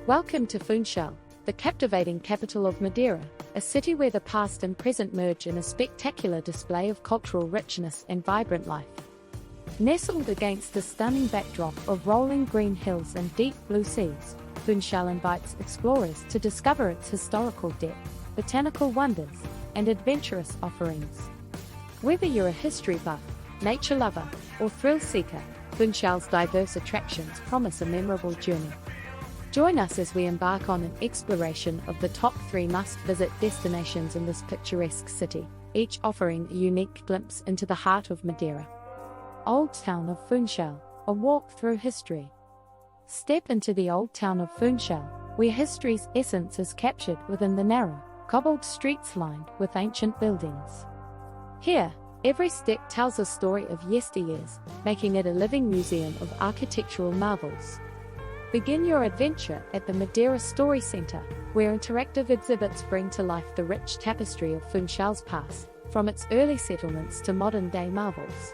Welcome to Funchal, the captivating capital of Madeira, a city where the past and present merge in a spectacular display of cultural richness and vibrant life. Nestled against a stunning backdrop of rolling green hills and deep blue seas, Funchal invites explorers to discover its historical depth, botanical wonders, and adventurous offerings. Whether you're a history buff, nature lover, or thrill seeker, Funchal's diverse attractions promise a memorable journey. Join us as we embark on an exploration of the top 3 must-visit destinations in this picturesque city, each offering a unique glimpse into the heart of Madeira. Old Town of Funchal, a walk through history. Step into the old town of Funchal, where history's essence is captured within the narrow, cobbled streets lined with ancient buildings. Here, every step tells a story of yesteryears, making it a living museum of architectural marvels. Begin your adventure at the Madeira Story Centre, where interactive exhibits bring to life the rich tapestry of Funchal's past, from its early settlements to modern-day marvels.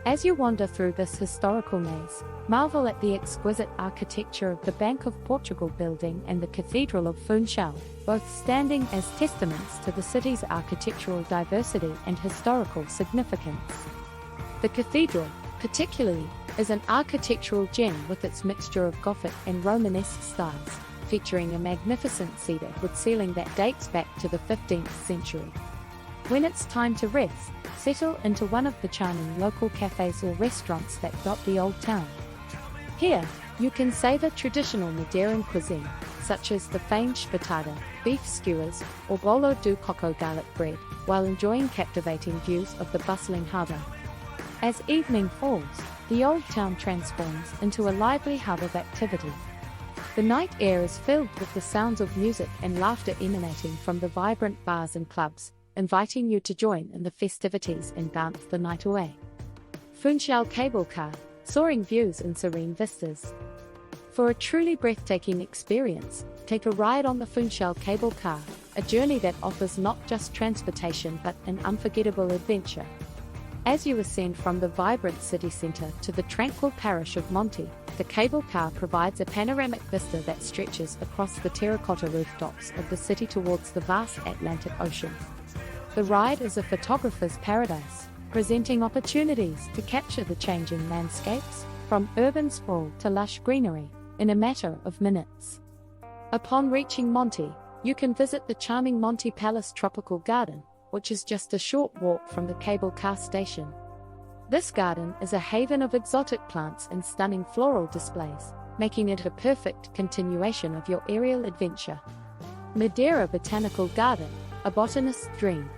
As you wander through this historical maze, marvel at the exquisite architecture of the Bank of Portugal building and the Cathedral of Funchal, both standing as testaments to the city's architectural diversity and historical significance. The cathedral, particularly, is an architectural gem with its mixture of Gothic and Romanesque styles, featuring a magnificent cedar wood ceiling that dates back to the 15th century. When it's time to rest, settle into one of the charming local cafes or restaurants that dot the old town. Here, you can savor traditional Madeiran cuisine, such as the famed espetada, beef skewers, or bolo do coco garlic bread, while enjoying captivating views of the bustling harbour. As evening falls, the old town transforms into a lively hub of activity. The night air is filled with the sounds of music and laughter emanating from the vibrant bars and clubs, inviting you to join in the festivities and dance the night away. Funchal Cable Car, soaring views and serene vistas. For a truly breathtaking experience, take a ride on the Funchal Cable Car, a journey that offers not just transportation but an unforgettable adventure. As you ascend from the vibrant city centre to the tranquil parish of Monte, the cable car provides a panoramic vista that stretches across the terracotta rooftops of the city towards the vast Atlantic Ocean. The ride is a photographer's paradise, presenting opportunities to capture the changing landscapes, from urban sprawl to lush greenery, in a matter of minutes. Upon reaching Monte, you can visit the charming Monte Palace Tropical Garden, which is just a short walk from the cable car station. This garden is a haven of exotic plants and stunning floral displays, making it a perfect continuation of your aerial adventure. Madeira Botanical Garden, a botanist's dream.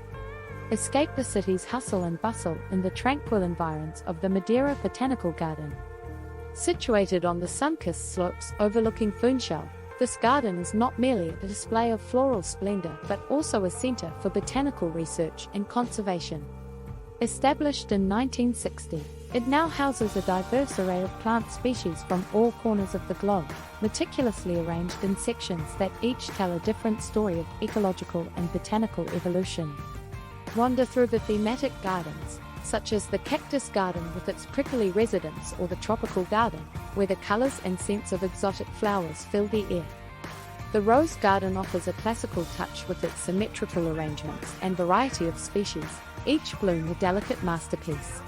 Escape the city's hustle and bustle in the tranquil environs of the Madeira Botanical Garden. Situated on the sun-kissed slopes overlooking Funchal, this garden is not merely a display of floral splendor but also a center for botanical research and conservation. Established in 1960, it now houses a diverse array of plant species from all corners of the globe, meticulously arranged in sections that each tell a different story of ecological and botanical evolution. Wander through the thematic gardens, such as the Cactus Garden with its prickly residents or the Tropical Garden, where the colors and scents of exotic flowers fill the air. The Rose Garden offers a classical touch with its symmetrical arrangements and variety of species, each bloom a delicate masterpiece.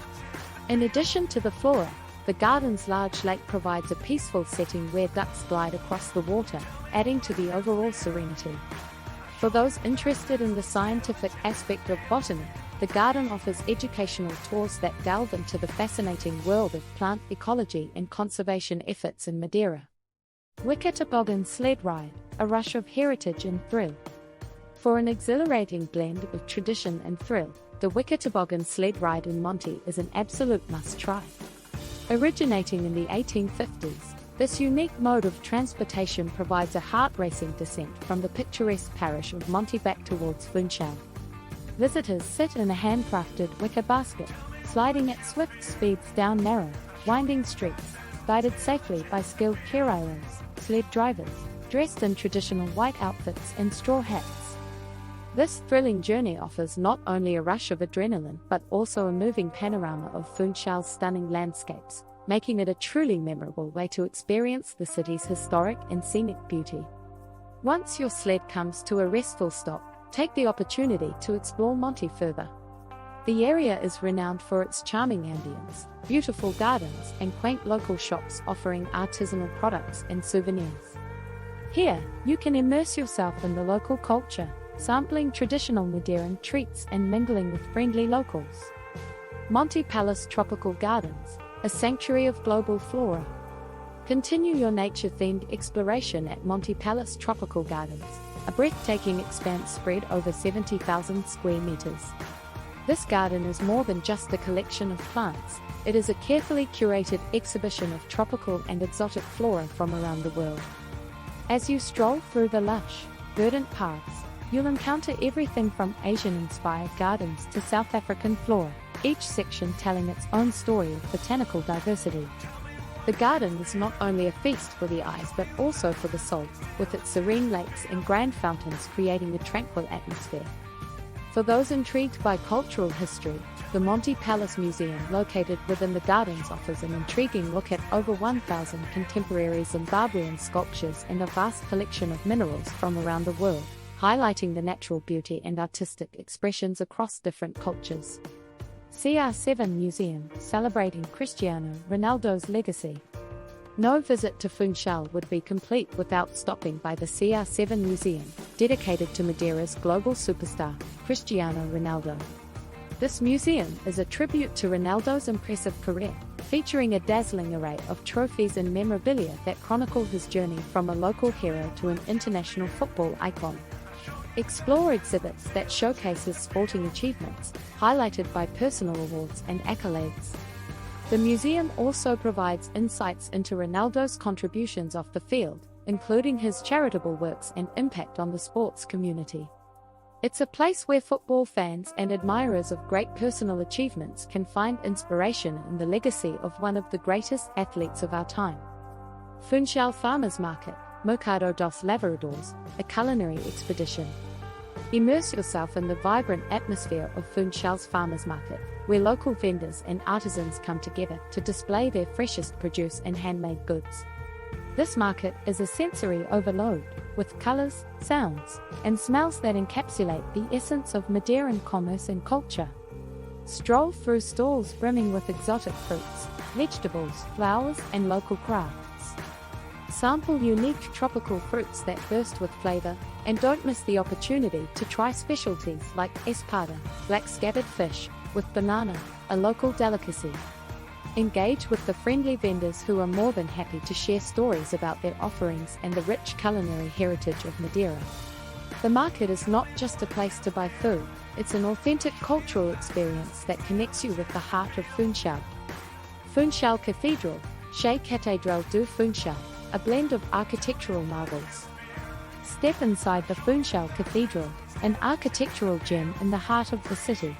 In addition to the flora, the garden's large lake provides a peaceful setting where ducks glide across the water, adding to the overall serenity. For those interested in the scientific aspect of botany, the garden offers educational tours that delve into the fascinating world of plant ecology and conservation efforts in Madeira. Wicker Toboggan Sled Ride, a rush of heritage and thrill. For an exhilarating blend of tradition and thrill, the Wicker Toboggan Sled Ride in Monte is an absolute must-try. Originating in the 1850s, this unique mode of transportation provides a heart-racing descent from the picturesque parish of Monte back towards Funchal. Visitors sit in a handcrafted wicker basket, sliding at swift speeds down narrow, winding streets, guided safely by skilled carairos, sled drivers, dressed in traditional white outfits and straw hats. This thrilling journey offers not only a rush of adrenaline but also a moving panorama of Funchal's stunning landscapes, making it a truly memorable way to experience the city's historic and scenic beauty. Once your sled comes to a restful stop, take the opportunity to explore Monte further. The area is renowned for its charming ambience, beautiful gardens, and quaint local shops offering artisanal products and souvenirs. Here, you can immerse yourself in the local culture, sampling traditional Madeiran treats and mingling with friendly locals. Monte Palace Tropical Gardens, a sanctuary of global flora. Continue your nature-themed exploration at Monte Palace Tropical Gardens, a breathtaking expanse spread over 70,000 square meters. This garden is more than just a collection of plants, it is a carefully curated exhibition of tropical and exotic flora from around the world. As you stroll through the lush, verdant paths, you'll encounter everything from Asian-inspired gardens to South African flora, each section telling its own story of botanical diversity. The garden is not only a feast for the eyes but also for the soul, with its serene lakes and grand fountains creating a tranquil atmosphere. For those intrigued by cultural history, the Monte Palace Museum located within the gardens offers an intriguing look at over 1,000 contemporary Zimbabwean sculptures and a vast collection of minerals from around the world, highlighting the natural beauty and artistic expressions across different cultures. CR7 Museum, celebrating Cristiano Ronaldo's legacy. No visit to Funchal would be complete without stopping by the CR7 Museum, dedicated to Madeira's global superstar, Cristiano Ronaldo. This museum is a tribute to Ronaldo's impressive career, featuring a dazzling array of trophies and memorabilia that chronicle his journey from a local hero to an international football icon. Explore exhibits that showcase his sporting achievements, highlighted by personal awards and accolades. The museum also provides insights into Ronaldo's contributions off the field, including his charitable works and impact on the sports community. It's a place where football fans and admirers of great personal achievements can find inspiration in the legacy of one of the greatest athletes of our time. Funchal Farmers Market, Mercado dos Lavradores, a culinary expedition. Immerse yourself in the vibrant atmosphere of Funchal's Farmers Market, where local vendors and artisans come together to display their freshest produce and handmade goods. This market is a sensory overload, with colors, sounds, and smells that encapsulate the essence of Madeiran commerce and culture. Stroll through stalls brimming with exotic fruits, vegetables, flowers, and local crafts. Sample unique tropical fruits that burst with flavor, and don't miss the opportunity to try specialties like espada, black scabbard fish, with banana, a local delicacy. Engage with the friendly vendors who are more than happy to share stories about their offerings and the rich culinary heritage of Madeira. The market is not just a place to buy food, it's an authentic cultural experience that connects you with the heart of Funchal. Funchal Cathedral, Chez Cathédrale du Funchal, a blend of architectural marvels. Step inside the Funchal Cathedral, an architectural gem in the heart of the city.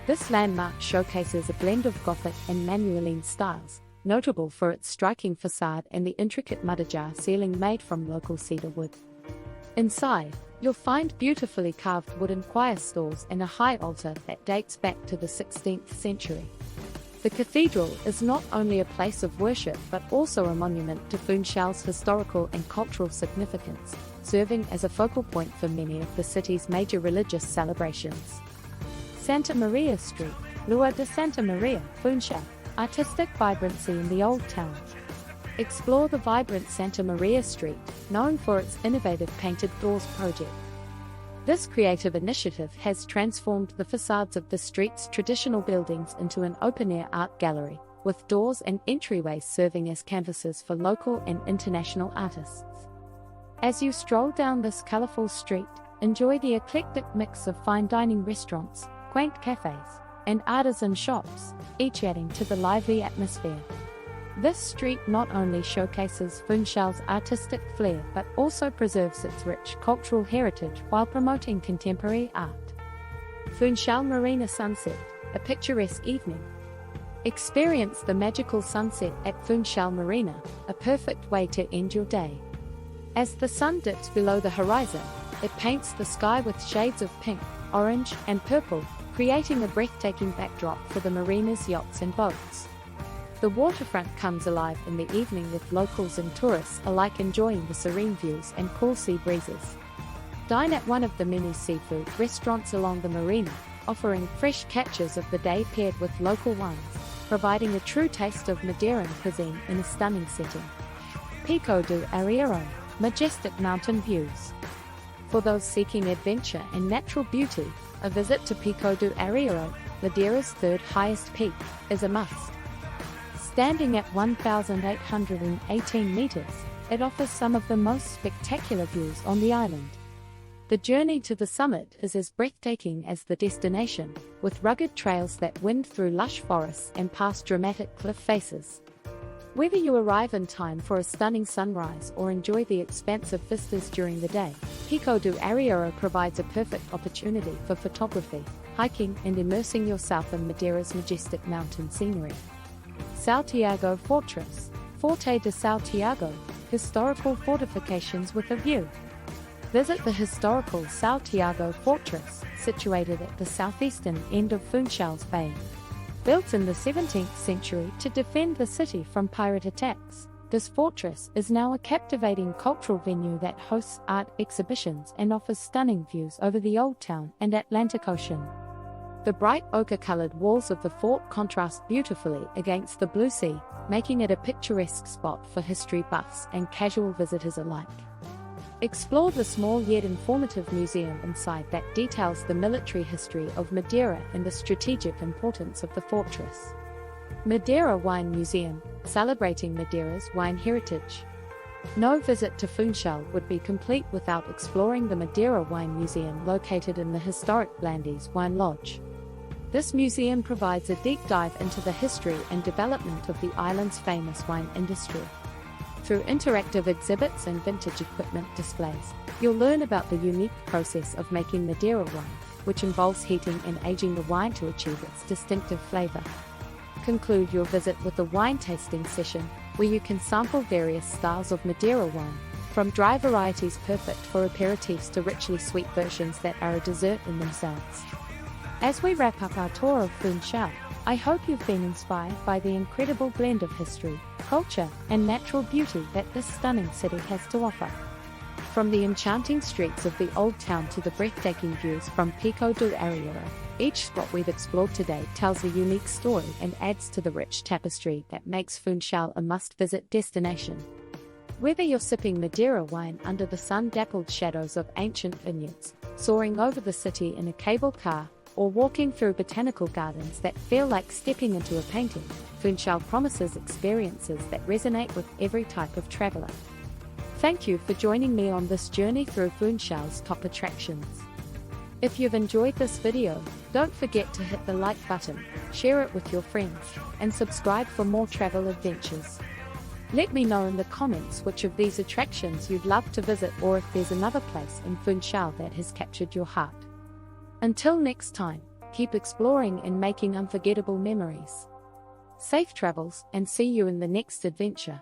This landmark showcases a blend of Gothic and Manueline styles, notable for its striking facade and the intricate mudderjar ceiling made from local cedar wood. Inside, you'll find beautifully carved wooden choir stalls and a high altar that dates back to the 16th century. The cathedral is not only a place of worship but also a monument to Funchal's historical and cultural significance, serving as a focal point for many of the city's major religious celebrations. Santa Maria Street, Rua de Santa Maria, Funchal, artistic vibrancy in the Old Town. Explore the vibrant Santa Maria Street, known for its innovative painted doors project. This creative initiative has transformed the facades of the street's traditional buildings into an open-air art gallery, with doors and entryways serving as canvases for local and international artists. As you stroll down this colorful street, enjoy the eclectic mix of fine dining restaurants, quaint cafes, and artisan shops, each adding to the lively atmosphere. This street not only showcases Funchal's artistic flair but also preserves its rich cultural heritage while promoting contemporary art. Funchal Marina Sunset, a picturesque evening. Experience the magical sunset at Funchal Marina, a perfect way to end your day. As the sun dips below the horizon, it paints the sky with shades of pink, orange, and purple, creating a breathtaking backdrop for the marina's yachts and boats. The waterfront comes alive in the evening with locals and tourists alike enjoying the serene views and cool sea breezes. Dine at one of the many seafood restaurants along the marina, offering fresh catches of the day paired with local wines, providing a true taste of Madeiran cuisine in a stunning setting. Pico do Arieiro, majestic mountain views. For those seeking adventure and natural beauty, a visit to Pico do Arieiro, Madeira's third highest peak, is a must. Standing at 1,818 meters, it offers some of the most spectacular views on the island. The journey to the summit is as breathtaking as the destination, with rugged trails that wind through lush forests and past dramatic cliff faces. Whether you arrive in time for a stunning sunrise or enjoy the expansive vistas during the day, Pico do Arieiro provides a perfect opportunity for photography, hiking, and immersing yourself in Madeira's majestic mountain scenery. São Tiago Fortress, Forte de São Tiago, historical fortifications with a view. Visit the historical São Tiago Fortress, situated at the southeastern end of Funchal Bay. Built in the 17th century to defend the city from pirate attacks, this fortress is now a captivating cultural venue that hosts art exhibitions and offers stunning views over the Old Town and Atlantic Ocean. The bright ochre-colored walls of the fort contrast beautifully against the blue sea, making it a picturesque spot for history buffs and casual visitors alike. Explore the small yet informative museum inside that details the military history of Madeira and the strategic importance of the fortress. Madeira Wine Museum, celebrating Madeira's wine heritage. No visit to Funchal would be complete without exploring the Madeira Wine Museum located in the historic Blandies Wine Lodge. This museum provides a deep dive into the history and development of the island's famous wine industry. Through interactive exhibits and vintage equipment displays, you'll learn about the unique process of making Madeira wine, which involves heating and aging the wine to achieve its distinctive flavor. Conclude your visit with a wine tasting session, where you can sample various styles of Madeira wine, from dry varieties perfect for aperitifs to richly sweet versions that are a dessert in themselves. As we wrap up our tour of Funchal, I hope you've been inspired by the incredible blend of history, culture, and natural beauty that this stunning city has to offer. From the enchanting streets of the Old Town to the breathtaking views from Pico do Arieiro, each spot we've explored today tells a unique story and adds to the rich tapestry that makes Funchal a must-visit destination. Whether you're sipping Madeira wine under the sun-dappled shadows of ancient vineyards, soaring over the city in a cable car, or walking through botanical gardens that feel like stepping into a painting, Funchal promises experiences that resonate with every type of traveler. Thank you for joining me on this journey through Funchal's top attractions. If you've enjoyed this video, don't forget to hit the like button, share it with your friends, and subscribe for more travel adventures. Let me know in the comments which of these attractions you'd love to visit, or if there's another place in Funchal that has captured your heart. Until next time, keep exploring and making unforgettable memories. Safe travels, and see you in the next adventure.